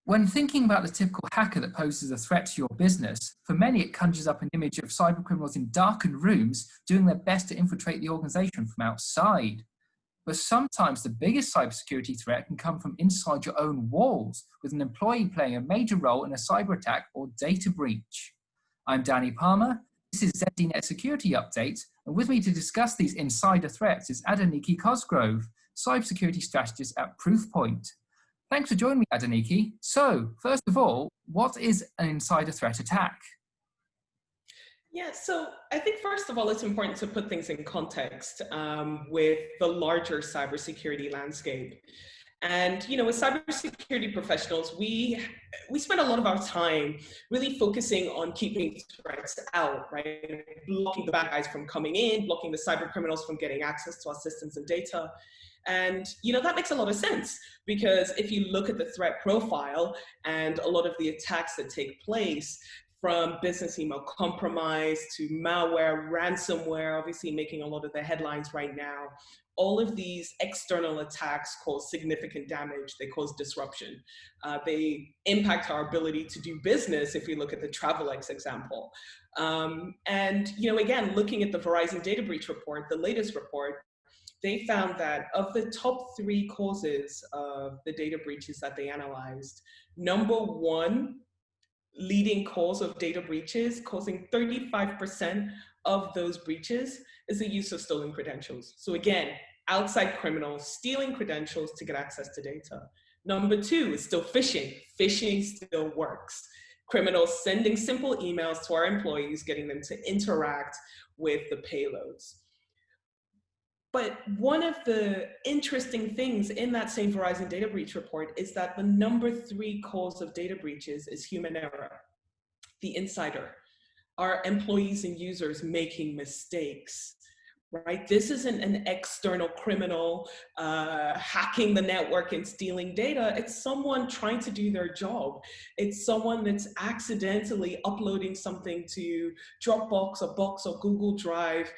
When thinking about the typical hacker that poses a threat to your business, for many it conjures up an image of cybercriminals in darkened rooms doing their best to infiltrate the organization from outside. But sometimes the biggest cybersecurity threat can come from inside your own walls, with an employee playing a major role in a cyber attack or data breach. I'm Danny Palmer. This is ZDNet Security Update, and with me to discuss these insider threats is Adenike Cosgrove, Cybersecurity Strategist at Proofpoint. Thanks for joining me, Adenike. So, first of all, what is an insider threat attack? Yeah, so I think first of all, it's important to put things in context with the larger cybersecurity landscape. And, as cybersecurity professionals, we spend a lot of our time really focusing on keeping threats out, right? Blocking the bad guys from coming in, blocking the cyber criminals from getting access to our systems and data. And, that makes a lot of sense, because if you look at the threat profile and a lot of the attacks that take place, from business email compromise to malware, ransomware, obviously making a lot of the headlines right now, all of these external attacks cause significant damage. They cause disruption. They impact our ability to do business if we look at the TravelX example. And, again, looking at the Verizon data breach report, the latest report, they found that of the top 3 causes of the data breaches that they analyzed, number 1 leading cause of data breaches, causing 35% of those breaches, is the use of stolen credentials. So again, outside criminals stealing credentials to get access to data. Number 2 is still phishing. Phishing still works. Criminals sending simple emails to our employees, getting them to interact with the payloads. But one of the interesting things in that same Verizon data breach report is that the number 3 cause of data breaches is human error, the insider, our employees and users making mistakes, right? This isn't an external criminal hacking the network and stealing data. It's someone trying to do their job. It's someone that's accidentally uploading something to Dropbox or Box or Google Drive.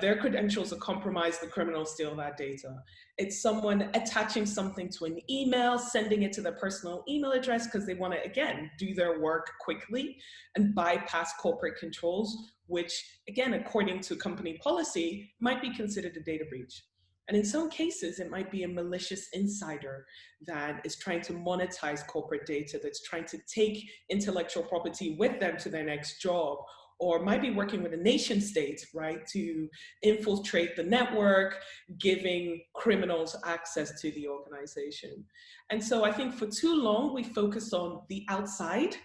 Their credentials are compromised, the criminals steal that data. It's someone attaching something to an email, sending it to their personal email address because they want to, again, do their work quickly and bypass corporate controls, which, again, according to company policy, might be considered a data breach. And in some cases, it might be a malicious insider that is trying to monetize corporate data, that's trying to take intellectual property with them to their next job, or might be working with a nation state, right, to infiltrate the network, giving criminals access to the organization. And so I think for too long, we focused on the outside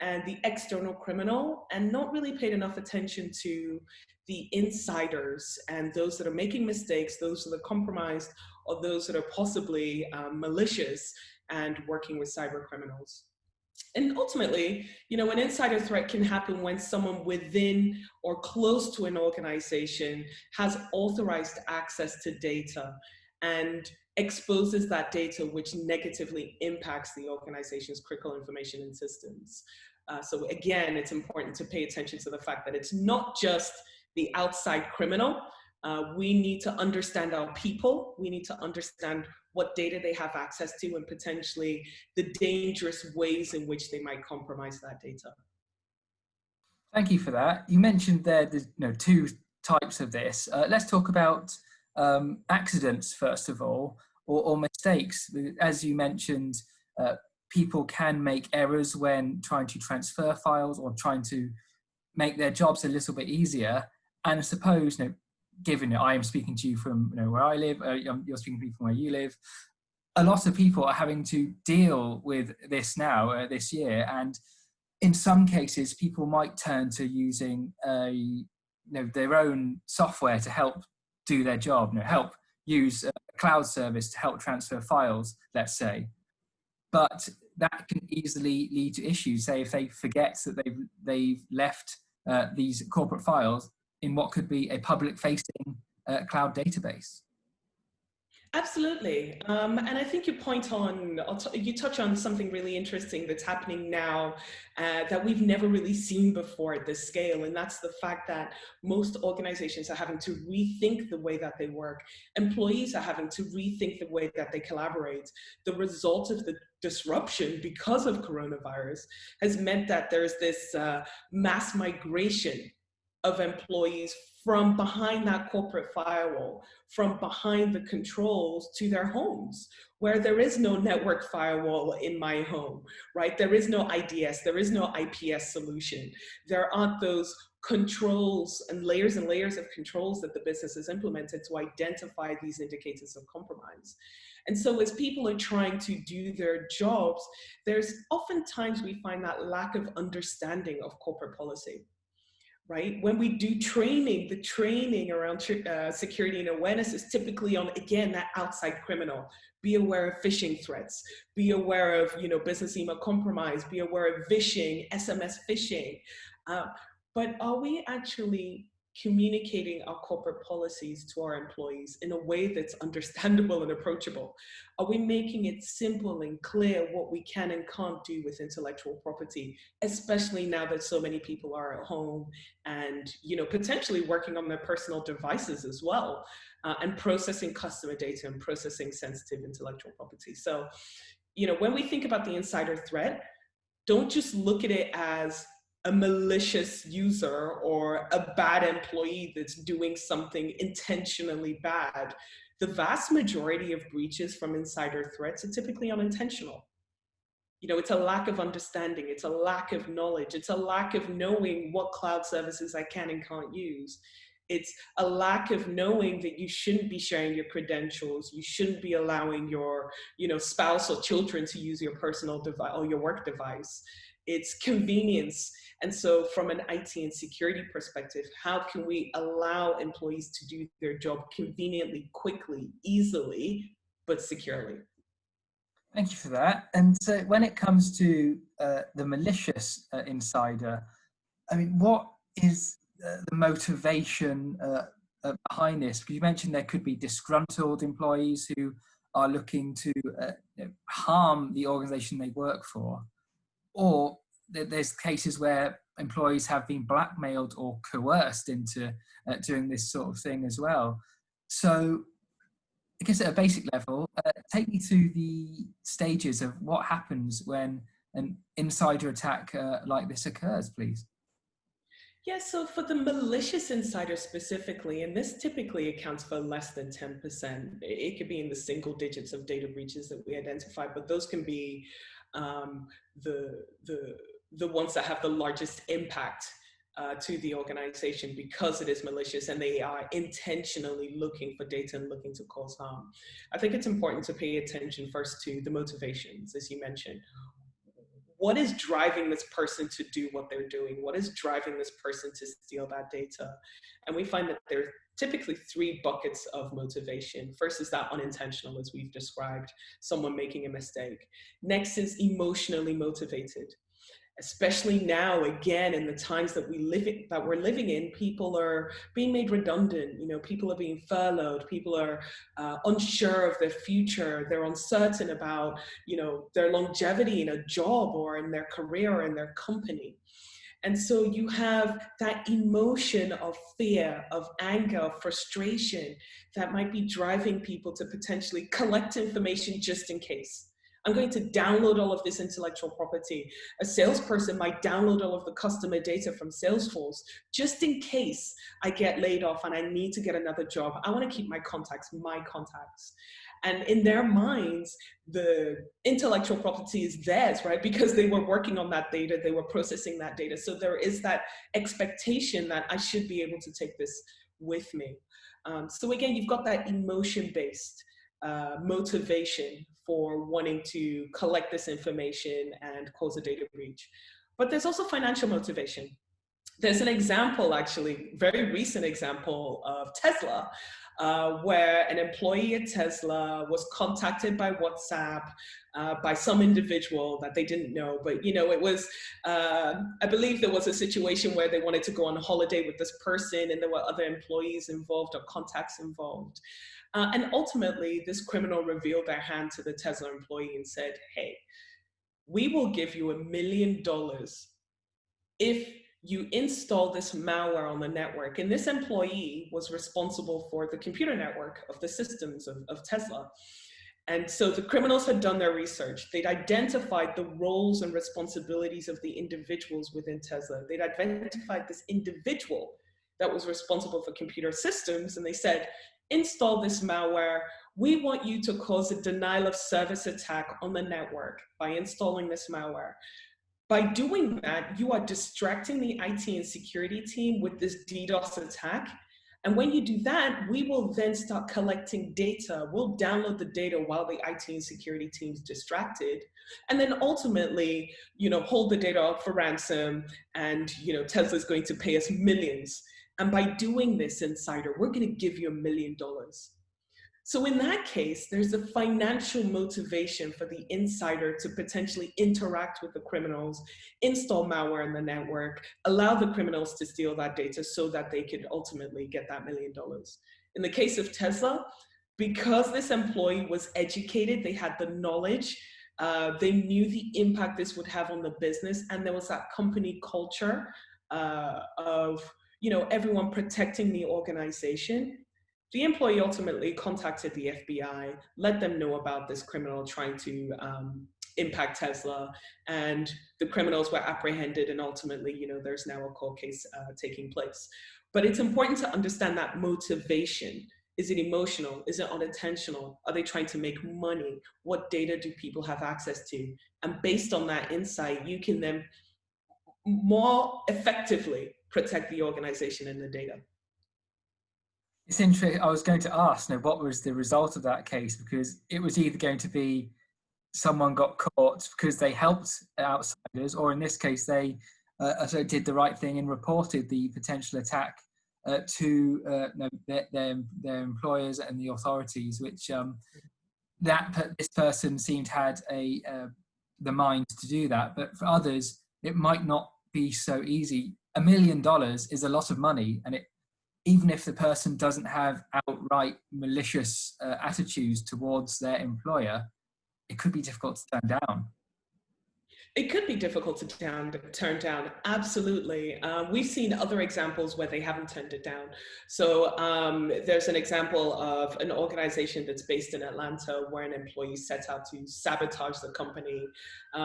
and the external criminal and not really paid enough attention to the insiders and those that are making mistakes, those that are compromised, or those that are possibly malicious and working with cyber criminals. And ultimately, an insider threat can happen when someone within or close to an organization has authorized access to data and exposes that data, which negatively impacts the organization's critical information and systems. So again, it's important to pay attention to the fact that it's not just the outside criminal. We need to understand our people. We need to understand what data they have access to and potentially the dangerous ways in which they might compromise that data. Thank you for that. You mentioned there's 2 types of this. Let's talk about accidents, first of all, or mistakes. As you mentioned, people can make errors when trying to transfer files or trying to make their jobs a little bit easier. And I suppose, given I am speaking to you from where I live, you're speaking to me from where you live, a lot of people are having to deal with this now, this year. And in some cases, people might turn to using their own software to help do their job, help use a cloud service to help transfer files, let's say. But that can easily lead to issues. Say if they forget that they've left these corporate files in what could be a public-facing cloud database. Absolutely. And I think you touch on something really interesting that's happening now that we've never really seen before at this scale. And that's the fact that most organizations are having to rethink the way that they work. Employees are having to rethink the way that they collaborate. The result of the disruption because of coronavirus has meant that there's this mass migration of employees from behind that corporate firewall, from behind the controls to their homes, where there is no network firewall in my home, right? There is no IDS, there is no IPS solution. There aren't those controls and layers of controls that the business has implemented to identify these indicators of compromise. And so as people are trying to do their jobs, there's oftentimes we find that lack of understanding of corporate policy. Right? When we do training, the training around security and awareness is typically on, again, that outside criminal. Be aware of phishing threats. Be aware of, business email compromise. Be aware of vishing, SMS phishing. But are we actually communicating our corporate policies to our employees in a way that's understandable and approachable? Are we making it simple and clear what we can and can't do with intellectual property, especially now that so many people are at home and potentially working on their personal devices as well, and processing customer data and processing sensitive intellectual property? So, when we think about the insider threat, don't just look at it as a malicious user or a bad employee that's doing something intentionally bad. The vast majority of breaches from insider threats are typically unintentional. It's a lack of understanding, it's a lack of knowledge, it's a lack of knowing what cloud services I can and can't use. It's a lack of knowing that you shouldn't be sharing your credentials, you shouldn't be allowing your spouse or children to use your personal device or your work device. It's convenience. And so from an IT and security perspective, how can we allow employees to do their job conveniently, quickly, easily, but securely? Thank you for that. And so when it comes to the malicious insider, I mean, what is the motivation behind this? Because you mentioned there could be disgruntled employees who are looking to harm the organization they work for, or there's cases where employees have been blackmailed or coerced into doing this sort of thing as well. So I guess at a basic level, take me through the stages of what happens when an insider attack like this occurs, please. Yeah, so for the malicious insider specifically, and this typically accounts for less than 10%, it could be in the single digits of data breaches that we identify, but those can be the ones that have the largest impact to the organization because it is malicious and they are intentionally looking for data and looking to cause harm. I think it's important to pay attention first to the motivations, as you mentioned. What is driving this person to do what they're doing? What is driving this person to steal that data? And we find that there are typically three buckets of motivation. First is that unintentional, as we've described, someone making a mistake. Next is emotionally motivated. Especially now, again, in the times that we're living in, people are being made redundant. People are being furloughed. People are unsure of their future. They're uncertain about, their longevity in a job or in their career or in their company. And so you have that emotion of fear, of anger, of frustration that might be driving people to potentially collect information just in case. I'm going to download all of this intellectual property. A salesperson might download all of the customer data from Salesforce just in case I get laid off and I need to get another job. I want to keep my contacts. And in their minds, the intellectual property is theirs, right? Because they were working on that data, they were processing that data. So there is that expectation that I should be able to take this with me. So again, you've got that emotion-based motivation for wanting to collect this information and cause a data breach. But there's also financial motivation. There's an example, actually, very recent example of Tesla, where an employee at Tesla was contacted by WhatsApp by some individual that they didn't know. But, it was, I believe there was a situation where they wanted to go on holiday with this person and there were other employees involved or contacts involved. And ultimately, this criminal revealed their hand to the Tesla employee and said, hey, we will give you $1 million if you install this malware on the network. And this employee was responsible for the computer network of the systems of Tesla. And so the criminals had done their research. They'd identified the roles and responsibilities of the individuals within Tesla. They'd identified this individual that was responsible for computer systems. And they said, install this malware. We want you to cause a denial of service attack on the network by installing this malware. By doing that, you are distracting the IT and security team with this DDoS attack. And when you do that, we will then start collecting data. We'll download the data while the IT and security team's distracted. And then ultimately, hold the data up for ransom. And, Tesla's going to pay us millions. And by doing this, insider, we're going to give you $1 million. So in that case, there's a financial motivation for the insider to potentially interact with the criminals, install malware in the network, allow the criminals to steal that data so that they could ultimately get that $1 million. In the case of Tesla, because this employee was educated, they had the knowledge, they knew the impact this would have on the business, and there was that company culture of everyone protecting the organization. The employee ultimately contacted the FBI, let them know about this criminal trying to impact Tesla, and the criminals were apprehended, and ultimately, there's now a court case taking place. But it's important to understand that motivation. Is it emotional? Is it unintentional? Are they trying to make money? What data do people have access to? And based on that insight, you can then more effectively protect the organization and the data. It's interesting. I was going to ask, what was the result of that case? Because it was either going to be someone got caught because they helped outsiders, or in this case, they did the right thing and reported the potential attack to their employers and the authorities, which this person seemed had the mind to do that. But for others, it might not be so easy. $1 million is a lot of money, and even if the person doesn't have outright malicious attitudes towards their employer, it could be difficult to turn down. It could be difficult to turn down, absolutely. We've seen other examples where they haven't turned it down. So there's an example of an organization that's based in Atlanta where an employee set out to sabotage the company.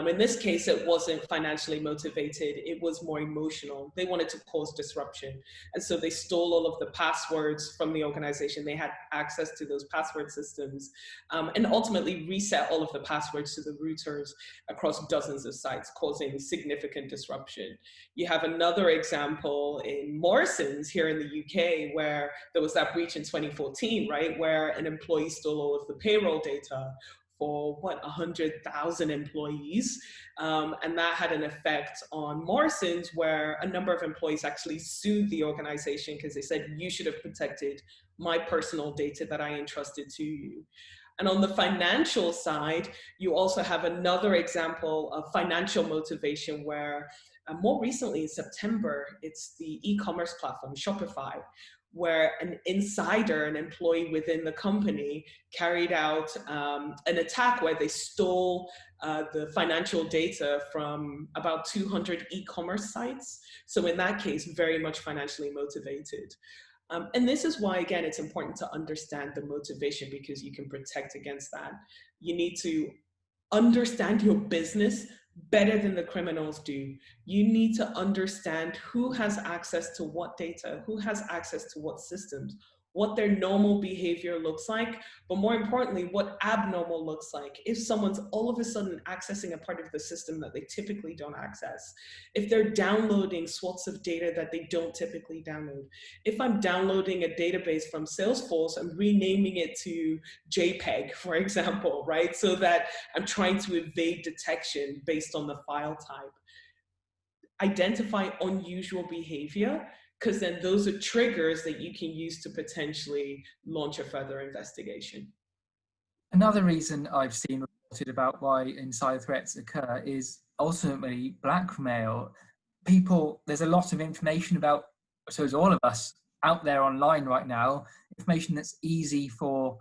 In this case, it wasn't financially motivated, it was more emotional. They wanted to cause disruption. And so they stole all of the passwords from the organization. They had access to those password systems, and ultimately reset all of the passwords to the routers across dozens of sites, causing significant disruption. You have another example in Morrison's here in the UK, where there was that breach in 2014, right, where an employee stole all of the payroll data for 100,000 employees. And that had an effect on Morrison's, where a number of employees actually sued the organization because they said, you should have protected my personal data that I entrusted to you. And on the financial side, you also have another example of financial motivation where more recently in September, it's the e-commerce platform Shopify, where an insider, an employee within the company, carried out an attack where they stole the financial data from about 200 e-commerce sites. So in that case, very much financially motivated. And this is why, again, it's important to understand the motivation, because you can protect against that. You need to understand your business better than the criminals do. You need to understand who has access to what data, who has access to what systems, what their normal behavior looks like, but more importantly, what abnormal looks like. If someone's all of a sudden accessing a part of the system that they typically don't access, if they're downloading swaths of data that they don't typically download, if I'm downloading a database from Salesforce, I'm renaming it to JPEG, for example, right? So that I'm trying to evade detection based on the file type. Identify unusual behavior, because then those are triggers that you can use to potentially launch a further investigation. Another reason I've seen reported about why insider threats occur is ultimately blackmail. There's a lot of information about, I suppose, all of us out there online right now. information that's easy for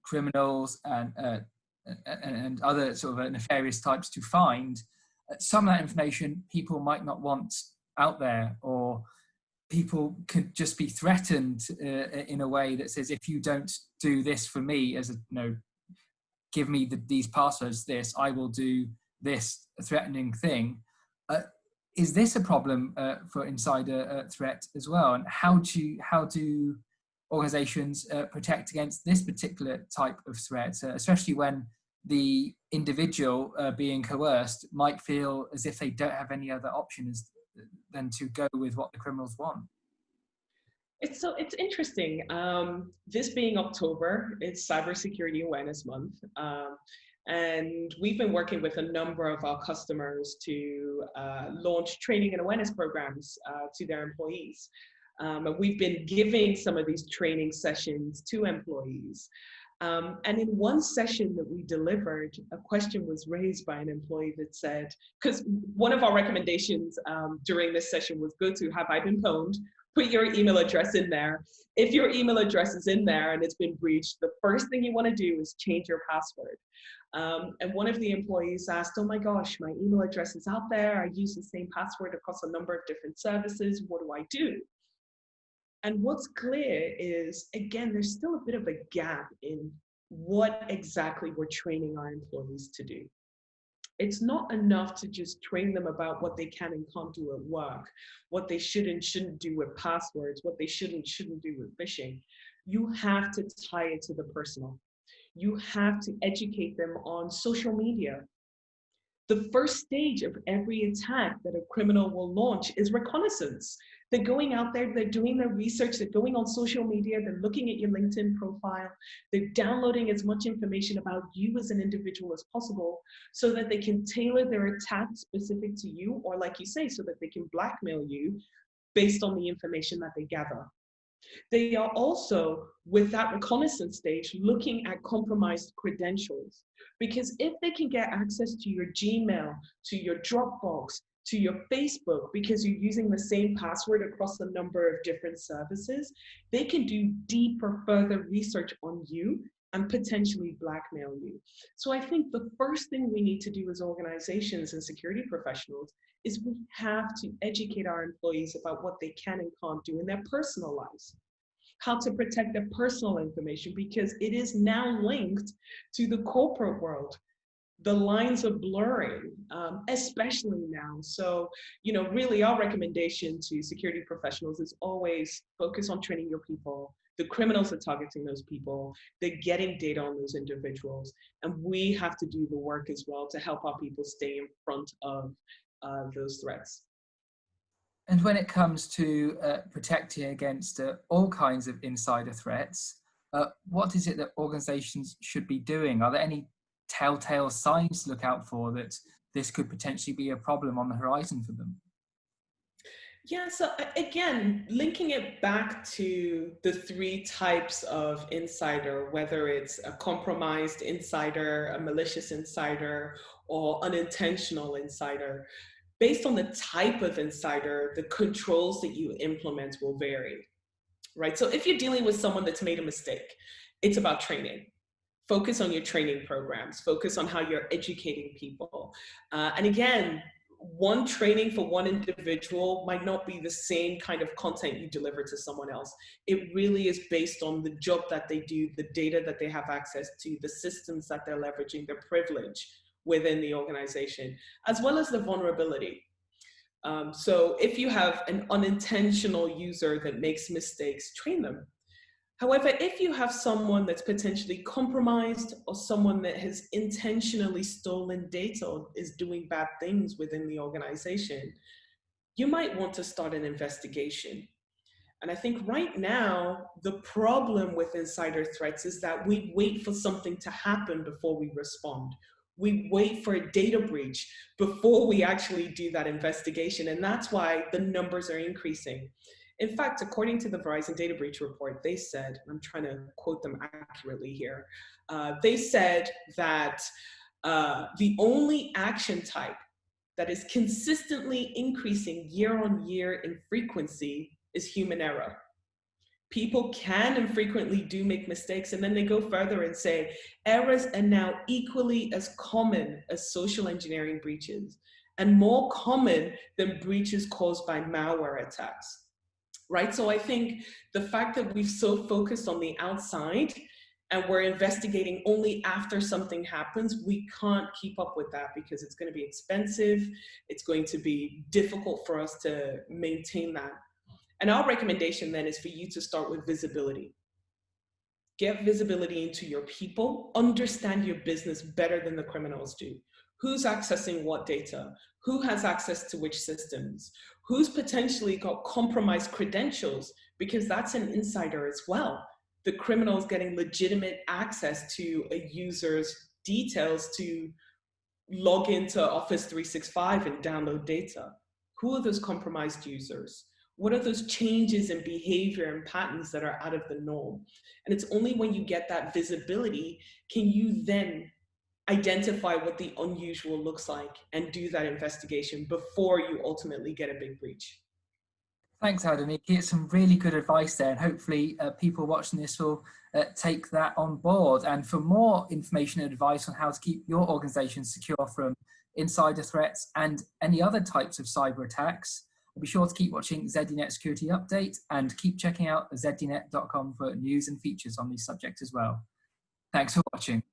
criminals and other sort of nefarious types to find, some of that information people might not want out there, or people could just be threatened in a way that says, if you don't do this for me, as a, give me these passwords, I will do this threatening thing. Is this a problem for insider threat as well? And how do organizations protect against this particular type of threat, especially when the individual being coerced might feel as if they don't have any other options than to go with what the criminals want? It's interesting. This being October, it's Cybersecurity Awareness Month. And we've been working with a number of our customers to launch training and awareness programs to their employees. And we've been giving some of these training sessions to employees. And in one session that we delivered, a question was raised by an employee that said, because one of our recommendations during this session was go to Have I Been Pwned? Put your email address in there. If your email address is in there and it's been breached, the first thing you want to do is change your password. And one of the employees asked, oh my gosh, my email address is out there. I use the same password across a number of different services. What do I do? And what's clear is, again, there's still a bit of a gap in what exactly we're training our employees to do. It's not enough to just train them about what they can and can't do at work, what they should and shouldn't do with passwords, what they should and shouldn't do with phishing. You have to tie it to the personal. You have to educate them on social media. The first stage of every attack that a criminal will launch is reconnaissance. They're going out there, they're doing their research, they're going on social media, they're looking at your LinkedIn profile, they're downloading as much information about you as an individual as possible so that they can tailor their attack specific to you, or like you say, so that they can blackmail you based on the information that they gather. They are also, with that reconnaissance stage, looking at compromised credentials. Because if they can get access to your Gmail, to your Dropbox, to your Facebook, because you're using the same password across a number of different services, they can do deeper, further research on you and potentially blackmail you. So I think the first thing we need to do as organizations and security professionals is we have to educate our employees about what they can and can't do in their personal lives, how to protect their personal information, because it is now linked to the corporate world. The lines are blurring, especially now. So, really our recommendation to security professionals is always focus on training your people. The criminals are targeting those people. They're getting data on those individuals. And we have to do the work as well to help our people stay in front of those threats. And when it comes to protecting against all kinds of insider threats, what is it that organizations should be doing? Are there any telltale signs to look out for that this could potentially be a problem on the horizon for them? Yeah, so again, linking it back to the three types of insider, whether it's a compromised insider, a malicious insider, or unintentional insider, based on the type of insider, the controls that you implement will vary, right? So if you're dealing with someone that's made a mistake, it's about training. Focus on your training programs, focus on how you're educating people. And again, one training for one individual might not be the same kind of content you deliver to someone else. It really is based on the job that they do, the data that they have access to, the systems that they're leveraging, their privilege within the organization, as well as the vulnerability. So if you have an unintentional user that makes mistakes, train them. However, if you have someone that's potentially compromised or someone that has intentionally stolen data or is doing bad things within the organization, you might want to start an investigation. And I think right now, the problem with insider threats is that we wait for something to happen before we respond. We wait for a data breach before we actually do that investigation. And that's why the numbers are increasing. In fact, according to the Verizon data breach report, they said, I'm trying to quote them accurately here, they said that the only action type that is consistently increasing year on year in frequency is human error. People can and frequently do make mistakes, and then they go further and say errors are now equally as common as social engineering breaches and more common than breaches caused by malware attacks, right? So I think the fact that we've so focused on the outside and we're investigating only after something happens, we can't keep up with that because it's going to be expensive. It's going to be difficult for us to maintain that. And our recommendation then is for you to start with visibility. Get visibility into your people, understand your business better than the criminals do. Who's accessing what data? Who has access to which systems? Who's potentially got compromised credentials? Because that's an insider as well. The criminals getting legitimate access to a user's details to log into Office 365 and download data. Who are those compromised users? What are those changes in behavior and patterns that are out of the norm? And it's only when you get that visibility can you then identify what the unusual looks like and do that investigation before you ultimately get a big breach. Thanks, Adenike. It's some really good advice there, and hopefully people watching this will take that on board. And for more information and advice on how to keep your organization secure from insider threats and any other types of cyber attacks, be sure to keep watching ZDNet Security Update and keep checking out zdnet.com for news and features on these subjects as well. Thanks for watching.